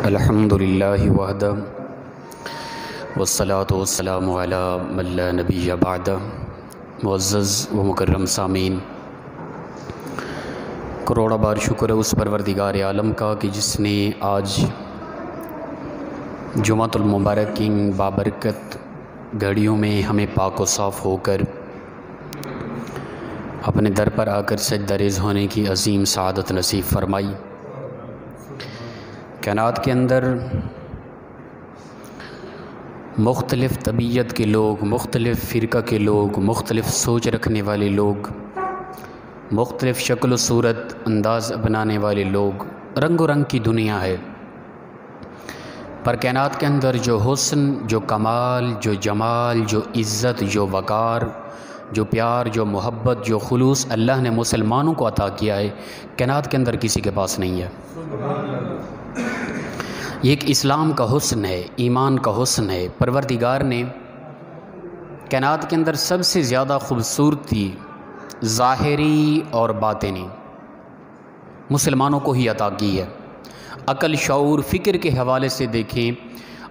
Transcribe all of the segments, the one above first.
الحمدللہ وحدہ والصلاة والسلام علی من لا نبی بعدہ۔ معزز و مکرم سامعین، کروڑا بار شکر ہے اس پروردگار عالم کا کہ جس نے آج جمعۃ المبارک کی بابرکت گھڑیوں میں ہمیں پاک و صاف ہو کر اپنے در پر آ کر سجدہ ریز ہونے کی عظیم سعادت نصیب فرمائی۔ کائنات کے اندر مختلف طبیعت کے لوگ، مختلف فرقہ کے لوگ، مختلف سوچ رکھنے والے لوگ، مختلف شکل و صورت انداز اپنانے والے لوگ، رنگ و رنگ کی دنیا ہے، پر کائنات کے اندر جو حسن، جو کمال، جو جمال، جو عزت، جو وقار، جو پیار، جو محبت، جو خلوص اللہ نے مسلمانوں کو عطا کیا ہے، کائنات کے اندر کسی کے پاس نہیں ہے۔ یہ ایک اسلام کا حسن ہے، ایمان کا حسن ہے۔ پروردگار نے کائنات کے اندر سب سے زیادہ خوبصورتی ظاہری اور باطنی مسلمانوں کو ہی عطا کی ہے۔ عقل، شعور، فکر کے حوالے سے دیکھیں،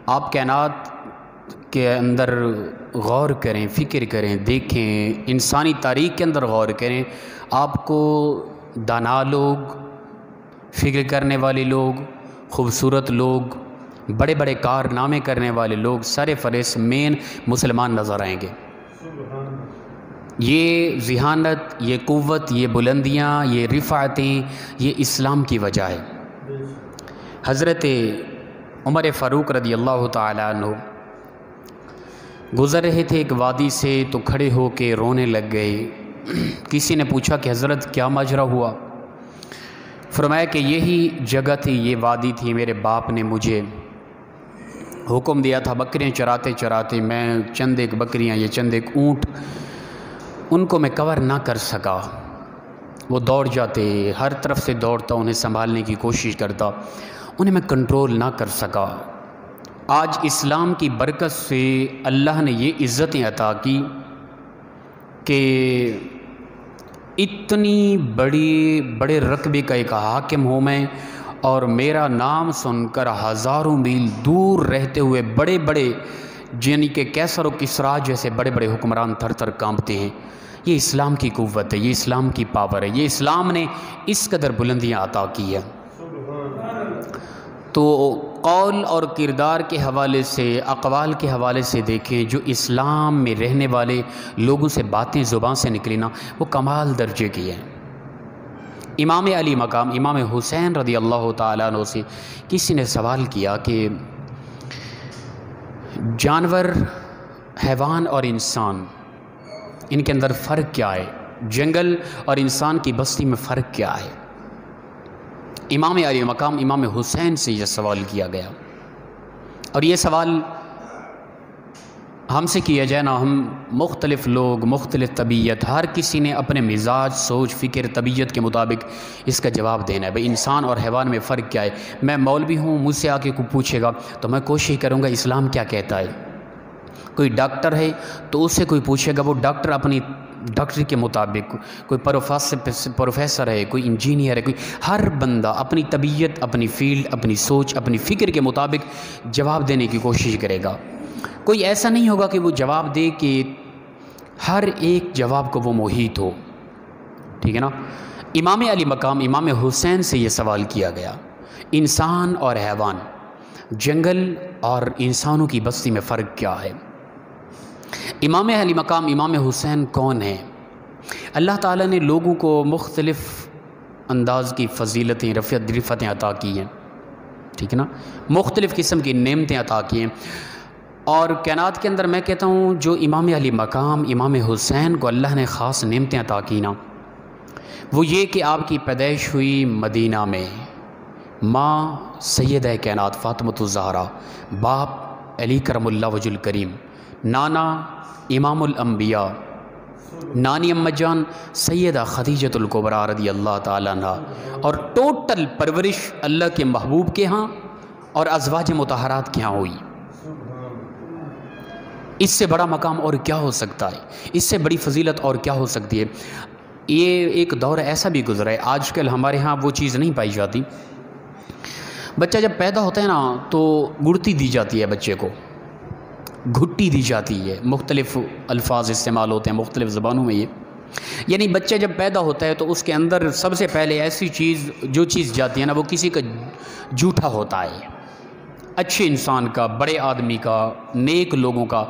آپ کائنات کے اندر غور کریں، فکر کریں، دیکھیں، انسانی تاریخ کے اندر غور کریں، آپ کو دانا لوگ، فکر کرنے والے لوگ، خوبصورت لوگ، بڑے بڑے کارنامے کرنے والے لوگ سر فہرست مین مسلمان نظر آئیں گے۔ یہ ذہانت، یہ قوت، یہ بلندیاں، یہ رفعتیں، یہ اسلام کی وجہ ہے۔ حضرت عمر فاروق رضی اللہ تعالیٰ عنہ گزر رہے تھے ایک وادی سے تو کھڑے ہو کے رونے لگ گئے۔ کسی نے پوچھا کہ حضرت کیا ماجرا ہوا؟ فرمایا کہ یہی جگہ تھی، یہ وادی تھی، میرے باپ نے مجھے حکم دیا تھا، بکریاں چراتے چراتے میں چند ایک بکریاں، یہ چند ایک اونٹ، ان کو میں کور نہ کر سکا، وہ دوڑ جاتے، ہر طرف سے دوڑتا، انہیں سنبھالنے کی کوشش کرتا، انہیں میں کنٹرول نہ کر سکا۔ آج اسلام کی برکت سے اللہ نے یہ عزتیں عطا کی کہ اتنی بڑے رقبے کا ایک حاکم ہوں میں، اور میرا نام سن کر ہزاروں میل دور رہتے ہوئے بڑے بڑے یعنی کہ کیسر و کسریٰ جیسے بڑے بڑے حکمران تھر تھر کانپتے ہیں۔ یہ اسلام کی قوت ہے، یہ اسلام کی پاور ہے، یہ اسلام نے اس قدر بلندیاں عطا کی ہے۔ تو قول اور کردار کے حوالے سے، اقوال کے حوالے سے دیکھیں، جو اسلام میں رہنے والے لوگوں سے باتیں زبان سے نکلی نا، وہ کمال درجے کی ہیں۔ امام علی مقام امام حسین رضی اللہ تعالیٰ عنہ سے کسی نے سوال کیا کہ جانور، حیوان اور انسان، ان کے اندر فرق کیا ہے؟ جنگل اور انسان کی بستی میں فرق کیا ہے؟ امام علی مقام امام حسین سے یہ سوال کیا گیا، اور یہ سوال ہم سے کیا جائے نا، ہم مختلف لوگ، مختلف طبیعت، ہر کسی نے اپنے مزاج، سوچ، فکر، طبیعت کے مطابق اس کا جواب دینا ہے۔ بھئی انسان اور حیوان میں فرق کیا ہے؟ میں مولوی ہوں، مجھ سے آ کے کوئی پوچھے گا تو میں کوشش کروں گا اسلام کیا کہتا ہے۔ کوئی ڈاکٹر ہے تو اس سے کوئی پوچھے گا، وہ ڈاکٹر اپنی ڈاکٹری کے مطابق، کوئی پروفیسر ہے، کوئی انجینئر ہے، کوئی، ہر بندہ اپنی طبیعت، اپنی فیلڈ، اپنی سوچ، اپنی فکر کے مطابق جواب دینے کی کوشش کرے گا۔ کوئی ایسا نہیں ہوگا کہ وہ جواب دے کہ ہر ایک جواب کو وہ محیط ہو، ٹھیک ہے نا؟ امام علی مقام امام حسین سے یہ سوال کیا گیا، انسان اور حیوان، جنگل اور انسانوں کی بستی میں فرق کیا ہے؟ امام علی مقام امام حسین کون ہیں؟ اللہ تعالیٰ نے لوگوں کو مختلف انداز کی فضیلتیں، رفعتیں عطا کی ہیں، ٹھیک ہے نا؟ مختلف قسم کی نعمتیں عطا کی ہیں، اور کائنات کے اندر میں کہتا ہوں جو امام علی مقام امام حسین کو اللہ نے خاص نعمتیں عطا کی نا، وہ یہ کہ آپ کی پیدائش ہوئی مدینہ میں، ماں سیدہ کائنات فاطمۃ الزہرا، باپ علی کرم اللہ وجہ الکریم، نانا امام الانبیاء، نانی اما جان سیدہ خدیجۃ الکبریٰ رضی اللہ تعالیٰ عنہ، اور ٹوٹل پرورش اللہ کے محبوب کے ہاں اور ازواج مطہرات کے ہاں ہوئی۔ اس سے بڑا مقام اور کیا ہو سکتا ہے؟ اس سے بڑی فضیلت اور کیا ہو سکتی ہے؟ یہ ایک دور ایسا بھی گزرا ہے، آج کل ہمارے ہاں وہ چیز نہیں پائی جاتی، بچہ جب پیدا ہوتا ہے نا تو گڑتی دی جاتی ہے بچے کو، گھٹی دی جاتی ہے، مختلف الفاظ استعمال ہوتے ہیں مختلف زبانوں میں یہ، یعنی بچہ جب پیدا ہوتا ہے تو اس کے اندر سب سے پہلے ایسی چیز جو چیز جاتی ہے نا وہ کسی کا جھوٹا ہوتا ہے، اچھے انسان کا، بڑے آدمی کا، نیک لوگوں کا۔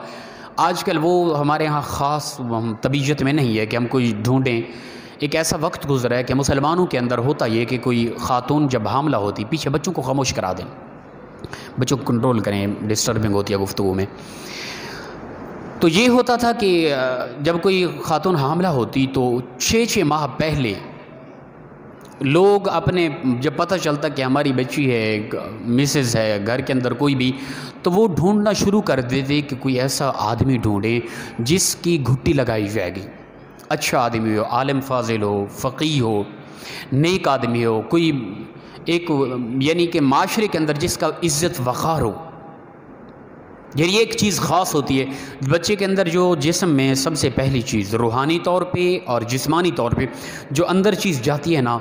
آج کل وہ ہمارے ہاں خاص طبیعت میں نہیں ہے کہ ہم کوئی ڈھونڈیں۔ ایک ایسا وقت گزرا ہے کہ مسلمانوں کے اندر ہوتا یہ کہ کوئی خاتون جب حاملہ ہوتی پیچھے بچوں کو خاموش کرا دیں، بچوں کو کنٹرول کریں، ڈسٹربنگ ہوتی ہے گفتگو میں۔ تو یہ ہوتا تھا کہ جب کوئی خاتون حاملہ ہوتی تو 6 ماہ پہلے لوگ اپنے جب پتہ چلتا کہ ہماری بچی ہے، مسز ہے گھر کے اندر کوئی بھی، تو وہ ڈھونڈنا شروع کر دیتے کہ کوئی ایسا آدمی ڈھونڈیں جس کی گھٹی لگائی جائے گی، اچھا آدمی ہو، عالم فاضل ہو، فقیہ ہو، نیک آدمی ہو، کوئی ایک یعنی کہ معاشرے کے اندر جس کا عزت وقار ہو۔ یعنی ایک چیز خاص ہوتی ہے بچے کے اندر، جو جسم میں سب سے پہلی چیز روحانی طور پہ اور جسمانی طور پہ جو اندر چیز جاتی ہے نا،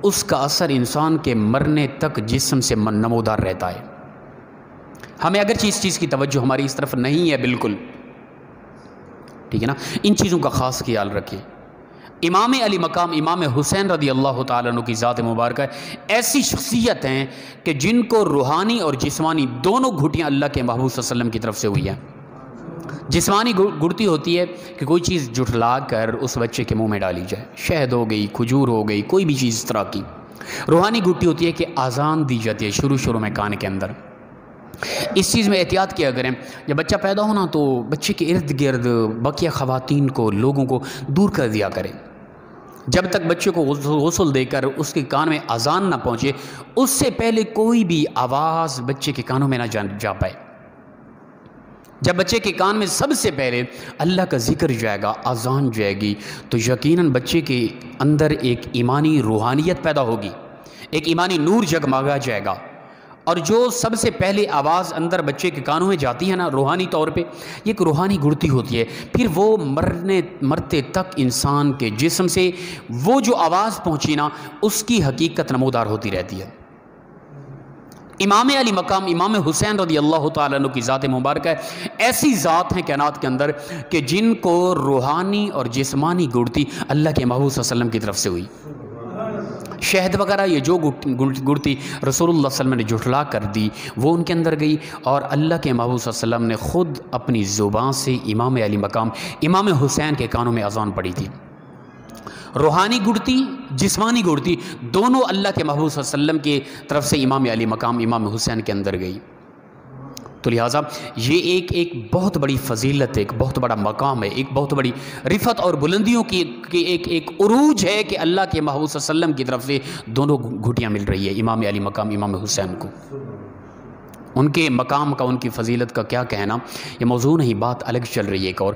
اس کا اثر انسان کے مرنے تک جسم سے نمودار رہتا ہے۔ ہمیں اگرچہ اس چیز کی توجہ ہماری اس طرف نہیں ہے بالکل، ٹھیک ہے نا، ان چیزوں کا خاص خیال رکھیں۔ امام علی مقام امام حسین رضی اللہ تعالیٰ عنہ کی ذات مبارکہ ایسی شخصیت ہیں کہ جن کو روحانی اور جسمانی دونوں گھٹیاں اللہ کے محبوب صلی اللہ علیہ وسلم کی طرف سے ہوئی ہیں۔ جسمانی گڑتی ہوتی ہے کہ کوئی چیز جھٹلا کر اس بچے کے منہ میں ڈالی جائے، شہد ہو گئی، کھجور ہو گئی، کوئی بھی چیز اس طرح کی۔ روحانی گھٹی ہوتی ہے کہ اذان دی جاتی ہے شروع میں کان کے اندر۔ اس چیز میں احتیاط کیا کریں، جب بچہ پیدا ہونا تو بچے کے ارد گرد بقیہ خواتین کو، لوگوں کو دور کر دیا کریں۔ جب تک بچے کو غسل دے کر اس کے کان میں اذان نہ پہنچے، اس سے پہلے کوئی بھی آواز بچے کے کانوں میں نہ جا پائے۔ جب بچے کے کان میں سب سے پہلے اللہ کا ذکر جائے گا، اذان جائے گی، تو یقیناً بچے کے اندر ایک ایمانی روحانیت پیدا ہوگی، ایک ایمانی نور جگمگا جائے گا۔ اور جو سب سے پہلے آواز اندر بچے کے کانوں میں جاتی ہے نا روحانی طور پہ، یہ ایک روحانی گڑتی ہوتی ہے، پھر وہ مرتے تک انسان کے جسم سے وہ جو آواز پہنچی نا اس کی حقیقت نمودار ہوتی رہتی ہے۔ امام علی مقام امام حسین رضی اللہ تعالیٰ عنہ کی ذات مبارکہ ایسی ذات ہیں کائنات کے اندر کہ جن کو روحانی اور جسمانی گڑتی اللہ کے محبوب صلی اللہ علیہ وسلم کی طرف سے ہوئی۔ شہد وغیرہ یہ جو گڑتی رسول اللہ صلی اللہ علیہ وسلم نے جھٹلا کر دی وہ ان کے اندر گئی، اور اللہ کے محبوب صلی اللہ علیہ وسلم نے خود اپنی زبان سے امام علی مقام امام حسین کے کانوں میں اذان پڑھی تھی۔ روحانی گڑتی، جسمانی گڑتی دونوں اللہ کے محبوب صلی اللہ علیہ وسلم کی طرف سے امام علی مقام امام حسین کے اندر گئی۔ تو لہٰذا یہ ایک بہت بڑی فضیلت ہے، ایک بہت بڑا مقام ہے، ایک بہت بڑی رفعت اور بلندیوں کی ایک عروج ہے کہ اللہ کے محبوب صلی اللہ علیہ وسلم کی طرف سے دونوں گھٹیاں مل رہی ہے امام علی مقام امام حسین کو۔ ان کے مقام کا، ان کی فضیلت کا کیا کہنا، یہ موضوع نہیں، بات الگ چل رہی ہے ایک اور۔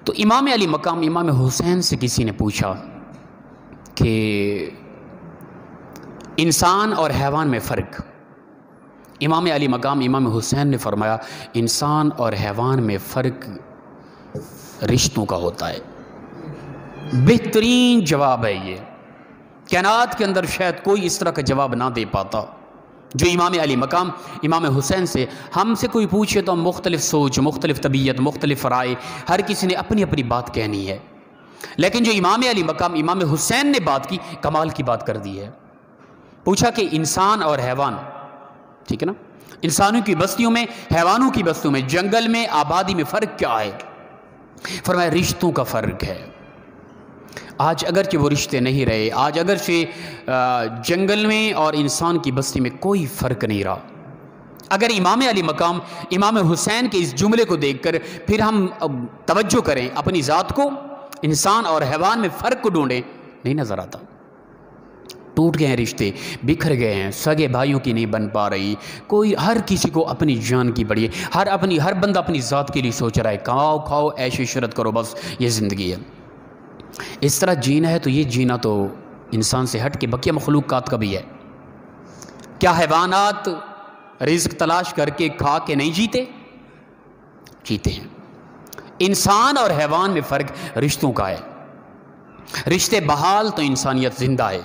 تو امام علی مقام امام حسین سے کسی نے پوچھا کہ انسان اور حیوان میں فرق۔ امام علی مقام امام حسین نے فرمایا انسان اور حیوان میں فرق رشتوں کا ہوتا ہے۔ بہترین جواب ہے یہ، کائنات کے اندر شاید کوئی اس طرح کا جواب نہ دے پاتا جو امام علی مقام امام حسین سے۔ ہم سے کوئی پوچھے تو ہم مختلف سوچ، مختلف طبیعت، مختلف رائے، ہر کسی نے اپنی اپنی بات کہنی ہے، لیکن جو امام علی مقام امام حسین نے بات کی کمال کی بات کر دی ہے۔ پوچھا کہ انسان اور حیوان، ٹھیک ہے نا، انسانوں کی بستیوں میں، حیوانوں کی بستیوں میں، جنگل میں، آبادی میں فرق کیا ہے؟ فرمایا رشتوں کا فرق ہے۔ آج اگرچہ وہ رشتے نہیں رہے، آج اگرچہ جنگل میں اور انسان کی بستی میں کوئی فرق نہیں رہا، اگر امام علی مقام امام حسین کے اس جملے کو دیکھ کر پھر ہم توجہ کریں اپنی ذات کو، انسان اور حیوان میں فرق کو ڈھونڈیں، نہیں نظر آتا۔ ٹوٹ گئے ہیں رشتے، بکھر گئے ہیں، سگے بھائیوں کی نہیں بن پا رہی، کوئی، ہر کسی کو اپنی جان کی پڑی ہے، ہر بندہ اپنی ذات کے لیے سوچ رہا ہے، کماؤ کھاؤ عیش عشرت کرو، بس یہ زندگی ہے۔ اس طرح جینا ہے تو یہ جینا تو انسان سے ہٹ کے بقیہ مخلوقات کا بھی ہے۔ کیا حیوانات رزق تلاش کر کے کھا کے نہیں جیتے؟ جیتے ہیں۔ انسان اور حیوان میں فرق رشتوں کا ہے۔ رشتے بحال تو انسانیت زندہ ہے،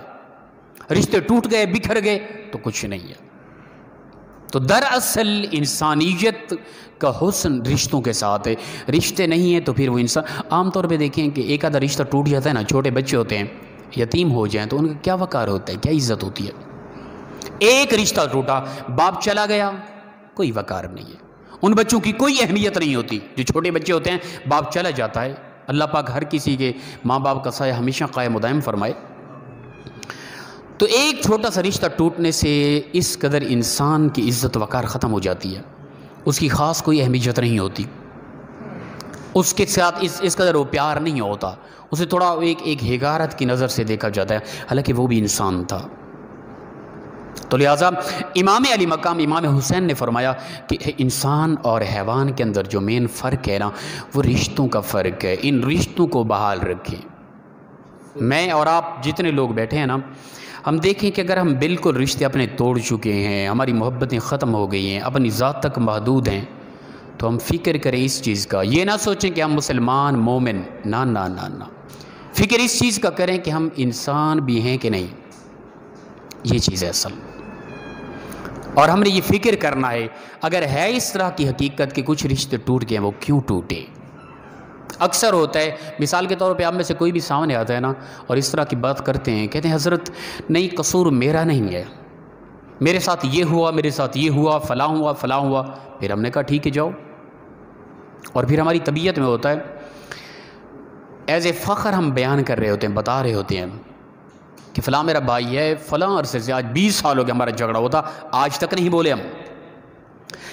رشتے ٹوٹ گئے، بکھر گئے تو کچھ نہیں ہے۔ تو دراصل انسانیت کا حسن رشتوں کے ساتھ ہے. رشتے نہیں ہیں تو پھر وہ انسان، عام طور پہ دیکھیں کہ ایک آدھا رشتہ ٹوٹ جاتا ہے نا، چھوٹے بچے ہوتے ہیں یتیم ہو جائیں تو ان کا کیا وقار ہوتا ہے، کیا عزت ہوتی ہے. ایک رشتہ ٹوٹا، باپ چلا گیا، کوئی وقار نہیں ہے. ان بچوں کی کوئی اہمیت نہیں ہوتی. جو چھوٹے بچے ہوتے ہیں، باپ چلا جاتا ہے. اللہ پاک ہر کسی کے ماں باپ کا سایہ ہمیشہ قائم و دائم فرمائے. تو ایک چھوٹا سا رشتہ ٹوٹنے سے اس قدر انسان کی عزت وقار ختم ہو جاتی ہے، اس کی خاص کوئی اہمیت نہیں ہوتی، اس کے ساتھ اس قدر وہ پیار نہیں ہوتا، اسے تھوڑا ایک حقارت کی نظر سے دیکھا جاتا ہے، حالانکہ وہ بھی انسان تھا. تو لہٰذا امام علی مقام امام حسین نے فرمایا کہ انسان اور حیوان کے اندر جو مین فرق ہے نا، وہ رشتوں کا فرق ہے. ان رشتوں کو بحال رکھیں. میں اور آپ جتنے لوگ بیٹھے ہیں نا، ہم دیکھیں کہ اگر ہم بالکل رشتے اپنے توڑ چکے ہیں، ہماری محبتیں ختم ہو گئی ہیں، اپنی ذات تک محدود ہیں، تو ہم فکر کریں اس چیز کا. یہ نہ سوچیں کہ ہم مسلمان مومن، نہ نہ نہ نہ، فکر اس چیز کا کریں کہ ہم انسان بھی ہیں کہ نہیں. یہ چیز ہے اصل. اور ہم نے یہ فکر کرنا ہے اگر ہے اس طرح کی حقیقت کہ کچھ رشتے ٹوٹ گئے، وہ کیوں ٹوٹے. اکثر ہوتا ہے، مثال کے طور پہ آپ میں سے کوئی بھی سامنے آتا ہے نا اور اس طرح کی بات کرتے ہیں، کہتے ہیں حضرت نہیں، قصور میرا نہیں ہے، میرے ساتھ یہ ہوا، میرے ساتھ یہ ہوا، فلاں ہوا فلاں ہوا. پھر ہم نے کہا ٹھیک ہے جاؤ. اور پھر ہماری طبیعت میں ہوتا ہے، ایز اے فخر ہم بیان کر رہے ہوتے ہیں، بتا رہے ہوتے ہیں کہ فلاں میرا بھائی ہے، فلاں عرصے سے آج 20 سال ہو گیا ہمارا جھگڑا ہوتا، آج تک نہیں بولے ہم.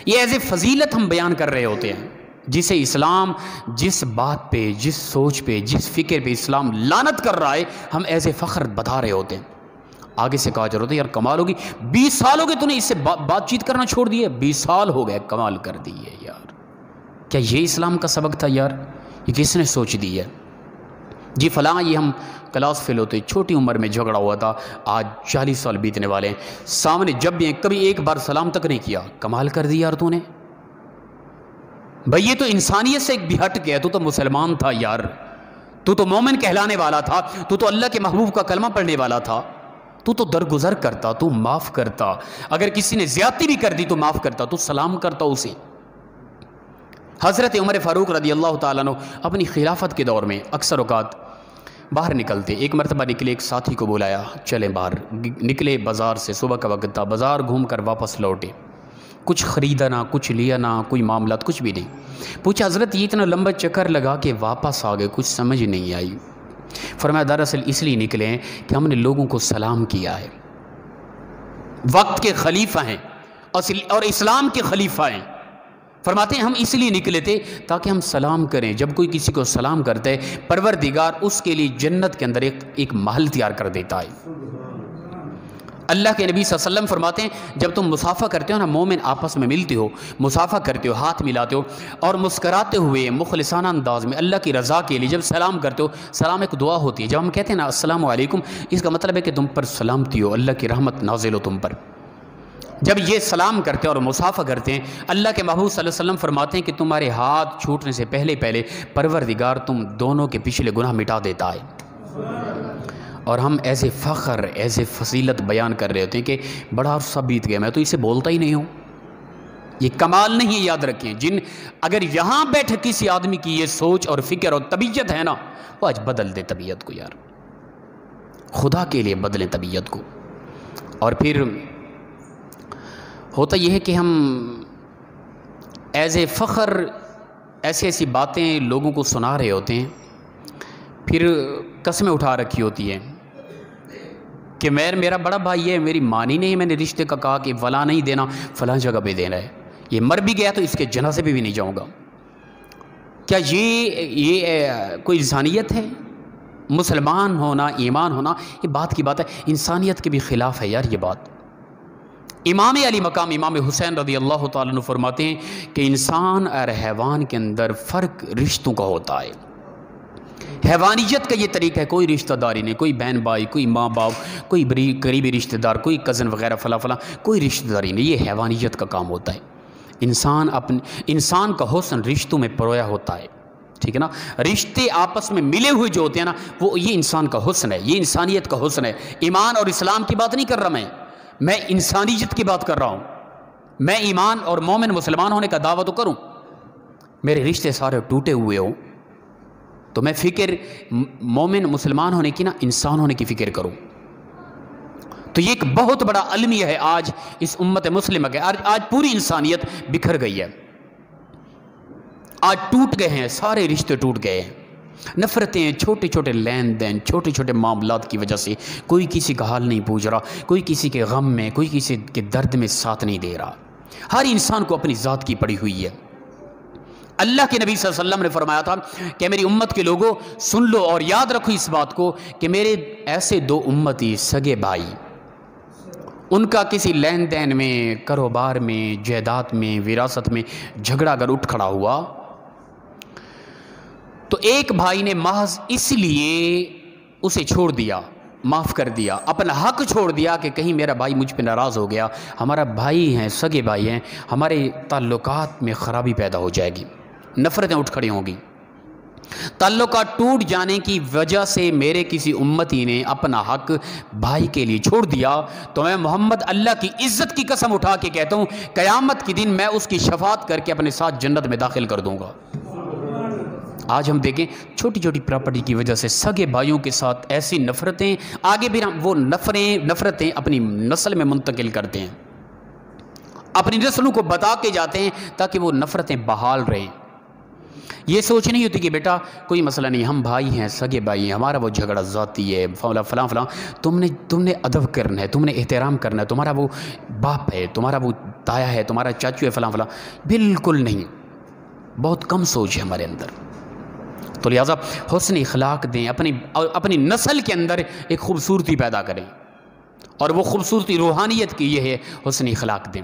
یہ ایز اے فضیلت ہم بیان کر رہے ہوتے ہیں، جسے اسلام جس بات پہ، جس سوچ پہ، جس فکر پہ اسلام لعنت کر رہا ہے، ہم ایز اے فخر بتا رہے ہوتے ہیں. آگے سے کہا جا رہا ہے یار کمال ہوگی، 20 سال ہو گئے تو نے اس سے بات چیت کرنا چھوڑ دیے، 20 سال ہو گئے کمال کر دیے یار. کیا یہ اسلام کا سبق تھا یار؟ یہ کس نے سوچ دی ہے؟ جی فلاں یہ ہم کلاس فیل ہوتے، چھوٹی عمر میں جھگڑا ہوا تھا، آج 40 سال بیتنے والے ہیں، سامنے جب بھی ہیں کبھی ایک بار سلام تک نہیں کیا. کمال کر دی یار تو نے. بھئی یہ تو انسانیت سے ایک بھی ہٹ گیا. تو مسلمان تھا یار، تو مومن کہلانے والا تھا، تو اللہ کے محبوب کا کلمہ پڑھنے والا تھا، تو درگزر کرتا، تو معاف کرتا. اگر کسی نے زیادتی بھی کر دی تو معاف کرتا، تو سلام کرتا اسے. حضرت عمر فاروق رضی اللہ تعالیٰ عنہ اپنی خلافت کے دور میں اکثر اوقات باہر نکلتے. ایک مرتبہ نکلے، ایک ساتھی کو بلایا، چلیں باہر. نکلے بازار سے، صبح کا وقت تھا، بازار گھوم کر واپس لوٹے. کچھ خریدا نہ، کچھ لیا نہ، کوئی معاملات کچھ بھی نہیں. پوچھا حضرت یہ اتنا لمبا چکر لگا کے واپس آ گئے، کچھ سمجھ نہیں آئی. فرمایا دراصل اس لیے نکلے ہیں کہ ہم نے لوگوں کو سلام کیا ہے. وقت کے خلیفہ ہیں اور اسلام کے خلیفہ ہیں. فرماتے ہیں ہم اس لیے نکلے تھے تاکہ ہم سلام کریں. جب کوئی کسی کو سلام کرتا ہے، پروردگار اس کے لیے جنت کے اندر ایک محل تیار کر دیتا ہے. اللہ کے نبی صلی اللہ علیہ وسلم فرماتے ہیں جب تم مصافحہ کرتے ہو نا، مومن آپس میں ملتے ہو، مصافحہ کرتے ہو، ہاتھ ملاتے ہو اور مسکراتے ہوئے مخلصانہ انداز میں اللہ کی رضا کے لیے جب سلام کرتے ہو، سلام ایک دعا ہوتی ہے. جب ہم کہتے ہیں نا السلام علیکم، اس کا مطلب ہے کہ تم پر سلامتی ہو، اللہ کی رحمت نازل ہو تم پر. جب یہ سلام کرتے ہیں اور مصافحہ کرتے ہیں، اللہ کے محبوب صلی اللہ علیہ وسلم فرماتے ہیں کہ تمہارے ہاتھ چھوٹنے سے پہلے پروردگار تم دونوں کے پچھلے گناہ مٹا دیتا ہے. اور ہم ایسے فخر، ایسے فضیلت بیان کر رہے ہوتے ہیں کہ بڑا عرصہ بیت گیا، میں تو اسے بولتا ہی نہیں ہوں. یہ کمال نہیں، یاد رکھیں. اگر یہاں بیٹھے کسی آدمی کی یہ سوچ اور فکر اور طبیعت ہے نا، وہ آج بدل دے طبیعت کو یار، خدا کے لیے بدلیں طبیعت کو. اور پھر ہوتا یہ ہے کہ ہم ایز اے فخر ایسی باتیں لوگوں کو سنا رہے ہوتے ہیں، پھر قسمیں اٹھا رکھی ہوتی ہیں کہ میرا بڑا بھائی ہے، میری مانی نہیں، میں نے رشتے کا کہا کہ فلاں نہیں دینا، فلاں جگہ پہ دینا ہے. یہ مر بھی گیا تو اس کے جنازے پہ بھی نہیں جاؤں گا. کیا یہ کوئی انسانیت ہے؟ مسلمان ہونا، ایمان ہونا، یہ بات کی بات ہے، انسانیت کے بھی خلاف ہے یار یہ بات. امام علی مقام امام حسین رضی اللہ تعالیٰ عنہ فرماتے ہیں کہ انسان اور حیوان کے اندر فرق رشتوں کا ہوتا ہے. حیوانیت کا یہ طریقہ ہے، کوئی رشتہ داری نہیں، کوئی بہن بھائی، کوئی ماں باپ، کوئی قریبی رشتہ دار، کوئی کزن وغیرہ فلاں کوئی رشتہ داری نہیں. یہ حیوانیت کا کام ہوتا ہے. انسان کا حسن رشتوں میں پرویا ہوتا ہے. ٹھیک ہے نا؟ رشتے آپس میں ملے ہوئے جو ہوتے ہیں نا، وہ یہ انسان کا حسن ہے، یہ انسانیت کا حسن ہے. ایمان اور اسلام کی بات نہیں کر رہا میں انسانیت کی بات کر رہا ہوں. میں ایمان اور مومن مسلمان ہونے کا دعویٰ تو کروں، میرے رشتے سارے ٹوٹے ہوئے ہوں، تو میں فکر مومن مسلمان ہونے کی نہ انسان ہونے کی فکر کروں۔ تو یہ ایک بہت بڑا المیہ ہے آج اس امت مسلمہ کے۔ آج پوری انسانیت بکھر گئی ہے، آج ٹوٹ گئے ہیں، سارے رشتے ٹوٹ گئے ہیں۔ نفرتیں، چھوٹے چھوٹے لین دین، چھوٹے چھوٹے معاملات کی وجہ سے کوئی کسی کا حال نہیں پوچھ رہا، کوئی کسی کے غم میں، کوئی کسی کے درد میں ساتھ نہیں دے رہا۔ ہر انسان کو اپنی ذات کی پڑی ہوئی ہے۔ اللہ کے نبی صلی اللہ علیہ وسلم نے فرمایا تھا کہ میری امت کے لوگوں سن لو اور یاد رکھو اس بات کو کہ میرے ایسے دو امتی سگے بھائی، ان کا کسی لین دین میں، کاروبار میں، جائیداد میں، وراثت میں جھگڑا اگر اٹھ کھڑا ہوا تو ایک بھائی نے محض اس لیے اسے چھوڑ دیا، معاف کر دیا، اپنا حق چھوڑ دیا کہ کہیں میرا بھائی مجھ پہ ناراض ہو گیا، ہمارا بھائی ہیں، سگے بھائی ہیں، ہمارے تعلقات میں خرابی پیدا ہو جائے گی، نفرتیں اٹھ کھڑی ہوں گی۔ تعلقات ٹوٹ جانے کی وجہ سے میرے کسی امتی نے اپنا حق بھائی کے لیے چھوڑ دیا تو میں محمد اللہ کی عزت کی قسم اٹھا کے کہتا ہوں قیامت کے دن میں اس کی شفاعت کر کے اپنے ساتھ جنت میں داخل کر دوں گا۔ آج ہم دیکھیں چھوٹی چھوٹی پراپرٹی کی وجہ سے سگے بھائیوں کے ساتھ ایسی نفرتیں، آگے بھی وہ نفرتیں اپنی نسل میں منتقل کرتے ہیں، اپنی نسلوں کو بتا کے جاتے ہیں تاکہ وہ نفرتیں بحال رہیں۔ یہ سوچ نہیں ہوتی کہ بیٹا کوئی مسئلہ نہیں، ہم بھائی ہیں، سگے بھائی ہیں، ہمارا وہ جھگڑا ذاتی ہے، فلاں فلاں فلاں، تم نے ادب کرنا ہے، تم نے احترام کرنا ہے، تمہارا وہ باپ ہے، تمہارا وہ تایا ہے، تمہارا چاچو ہے، فلاں فلاں۔ بالکل نہیں، بہت کم سوچ ہے ہمارے اندر۔ تو لہٰذا حسن اخلاق دیں، اپنی نسل کے اندر ایک خوبصورتی پیدا کریں، اور وہ خوبصورتی روحانیت کی یہ ہے حسن اخلاق دیں۔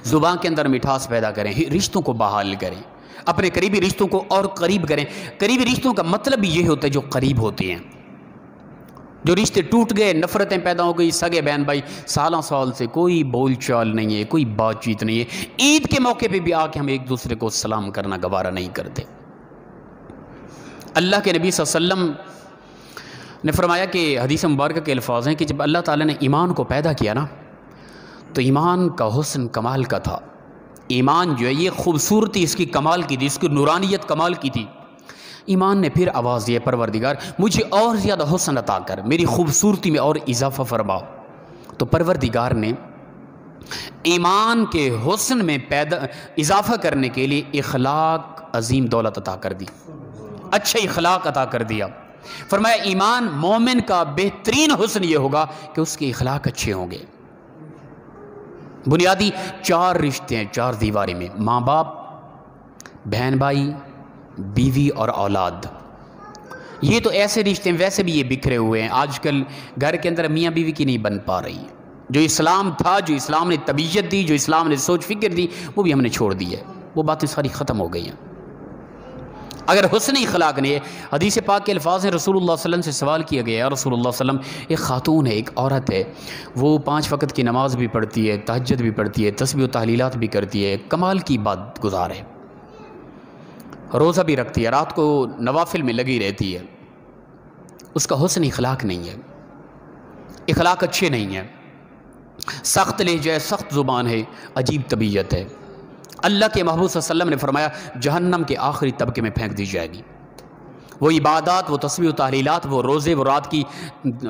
زبان کے اندر مٹھاس پیدا کریں، رشتوں کو بحال کریں، اپنے قریبی رشتوں کو اور قریب کریں۔ قریبی رشتوں کا مطلب یہ ہوتا ہے جو قریب ہوتے ہیں۔ جو رشتے ٹوٹ گئے، نفرتیں پیدا ہو گئی، سگے بہن بھائی سالوں سال سے کوئی بول چال نہیں ہے، کوئی بات چیت نہیں ہے، عید کے موقع پہ بھی آ کے ہم ایک دوسرے کو سلام کرنا گوارا نہیں کرتے۔ اللہ کے نبی صلی اللہ علیہ وسلم نے فرمایا کہ حدیث مبارکہ کے الفاظ ہیں کہ جب اللہ تعالیٰ نے ایمان کو پیدا کیا نا تو ایمان کا حسن کمال کا تھا۔ ایمان جو ہے یہ خوبصورتی اس کی کمال کی تھی، اس کی نورانیت کمال کی تھی۔ ایمان نے پھر آواز دی، پروردگار مجھے اور زیادہ حسن عطا کر، میری خوبصورتی میں اور اضافہ فرما۔ تو پروردگار نے ایمان کے حسن میں اضافہ کرنے کے لیے اخلاق عظیم دولت عطا کر دی، اچھے اخلاق عطا کر دیا۔ فرمایا ایمان مومن کا بہترین حسن یہ ہوگا کہ اس کے اخلاق اچھے ہوں گے۔ بنیادی 4 رشتے ہیں 4 دیواری میں، ماں باپ، بہن بھائی، بیوی اور اولاد۔ یہ تو ایسے رشتے ہیں، ویسے بھی یہ بکھرے ہوئے ہیں۔ آج کل گھر کے اندر میاں بیوی کی نہیں بن پا رہی۔ جو اسلام تھا، جو اسلام نے طبیعت دی، جو اسلام نے سوچ فکر دی، وہ بھی ہم نے چھوڑ دی ہے، وہ باتیں ساری ختم ہو گئی ہیں۔ اگر حسن اخلاق نہیں ہے، حدیث پاک کے الفاظ ہیں، رسول اللہ صلی اللہ علیہ وسلم سے سوال کیا گیا ہے، رسول اللہ صلی اللہ علیہ وسلم ایک خاتون ہے، ایک عورت ہے، وہ 5 وقت کی نماز بھی پڑھتی ہے، تہجد بھی پڑھتی ہے، تسبیح و تحلیلات بھی کرتی ہے، کمال کی بات گزار ہے، روزہ بھی رکھتی ہے، رات کو نوافل میں لگی رہتی ہے، اس کا حسن اخلاق نہیں ہے، اخلاق اچھے نہیں ہیں، سخت لہجہ ہے، سخت زبان ہے، عجیب طبیعت ہے۔ اللہ کے محبوب صلی اللہ علیہ وسلم نے فرمایا جہنم کے آخری طبقے میں پھینک دی جائے گی۔ وہ عبادات، وہ تسبیح و تحلیلات، وہ روزے، وہ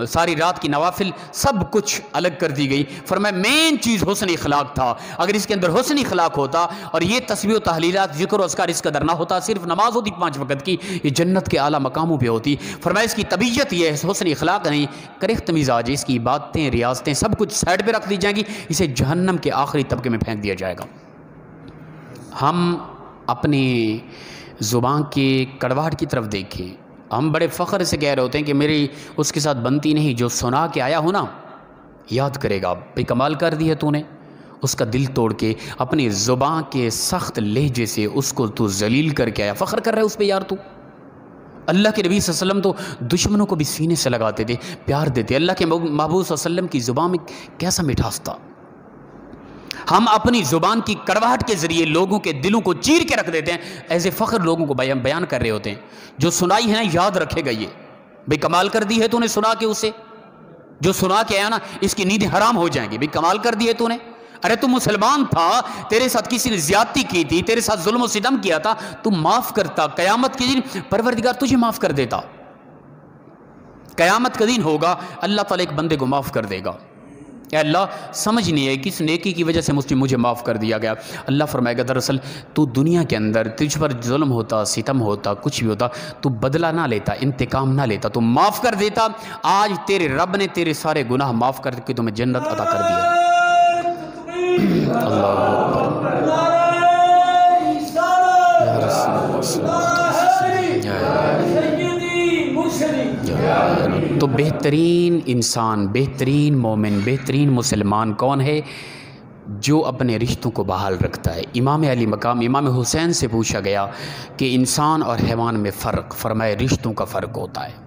ساری رات کی نوافل، سب کچھ الگ کر دی گئی۔ فرمایا مین چیز حسن اخلاق تھا، اگر اس کے اندر حسن اخلاق ہوتا اور یہ تسبیح و تحلیلات، ذکر و اذکار اس قدر نہ ہوتا، صرف نماز ہوتی 5 وقت کی، یہ جنت کے اعلیٰ مقاموں پہ ہوتی۔ فرمایا اس کی طبیعت یہ ہے، حسن اخلاق نہیں، کرخت مزاج، اس کی عبادتیں، ریاستیں سب کچھ سائڈ پہ رکھ دی جائیں گی، اسے جہنم کے آخری طبقے میں پھینک دیا جائے گا۔ ہم اپنی زبان کی کڑواہٹ کی طرف دیکھیں، ہم بڑے فخر سے کہہ رہے ہوتے ہیں کہ میری اس کے ساتھ بنتی نہیں، جو سنا کے آیا ہو نا یاد کرے گا، بے کمال کر دی ہے تو نے، اس کا دل توڑ کے اپنی زبان کے سخت لہجے سے اس کو تو ذلیل کر کے آیا، فخر کر رہا ہے اس پہ یار تو۔ اللہ کے نبی صلی اللہ علیہ وسلم تو دشمنوں کو بھی سینے سے لگاتے تھے، پیار دیتے۔ اللہ کے محبوب صلی اللہ علیہ وسلم کی زبان میں کیسا مٹھاس تھا۔ ہم اپنی زبان کی کڑواہٹ کے ذریعے لوگوں کے دلوں کو چیر کے رکھ دیتے ہیں، ایسے فخر لوگوں کو بیان کر رہے ہوتے ہیں۔ جو سنائی ہے نا یاد رکھے گا، یہ بھئی کمال کر دی ہے تو نے سنا کے، اسے جو سنا کے آیا نا اس کی نیندیں حرام ہو جائیں گی، بھئی کمال کر دی ہے تو نے، ارے تو مسلمان تھا، تیرے ساتھ کسی نے زیادتی کی تھی، تیرے ساتھ ظلم و ستم کیا تھا، تو معاف کرتا، قیامت کے دن پروردگار تجھے معاف کر دیتا۔ قیامت کا دن ہوگا، اللہ تعالیٰ ایک بندے کو معاف کر دے گا، اے اللہ سمجھ نہیں ہے کس نیکی کی وجہ سے مجھے معاف کر دیا گیا۔ اللہ فرمائے گا دراصل تو دنیا کے اندر تجھ پر ظلم ہوتا، ستم ہوتا، کچھ بھی ہوتا، تو بدلہ نہ لیتا، انتقام نہ لیتا، تو معاف کر دیتا۔ آج تیرے رب نے تیرے سارے گناہ معاف کر کے تمہیں جنت عطا کر دیا۔ اللہ اکبر۔ تو بہترین انسان، بہترین مومن، بہترین مسلمان کون ہے؟ جو اپنے رشتوں کو بحال رکھتا ہے۔ امام علی مقام امام حسین سے پوچھا گیا کہ انسان اور حیوان میں فرق، فرمائے رشتوں کا فرق ہوتا ہے۔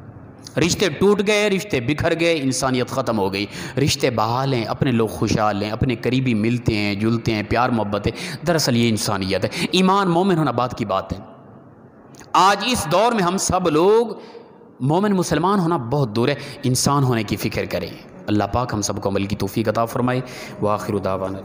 رشتے ٹوٹ گئے، رشتے بکھر گئے، انسانیت ختم ہو گئی۔ رشتے بحال ہیں، اپنے لوگ خوشحال ہیں، اپنے قریبی ملتے ہیں، جلتے ہیں، پیار محبت ہے، دراصل یہ انسانیت ہے۔ ایمان مومن ہونا بات کی بات ہے۔ آج اس دور میں ہم سب لوگ مومن مسلمان ہونا بہت دور ہے، انسان ہونے کی فکر کریں۔ اللہ پاک ہم سب کو عمل کی توفیق عطا فرمائے۔ وآخر دعوانا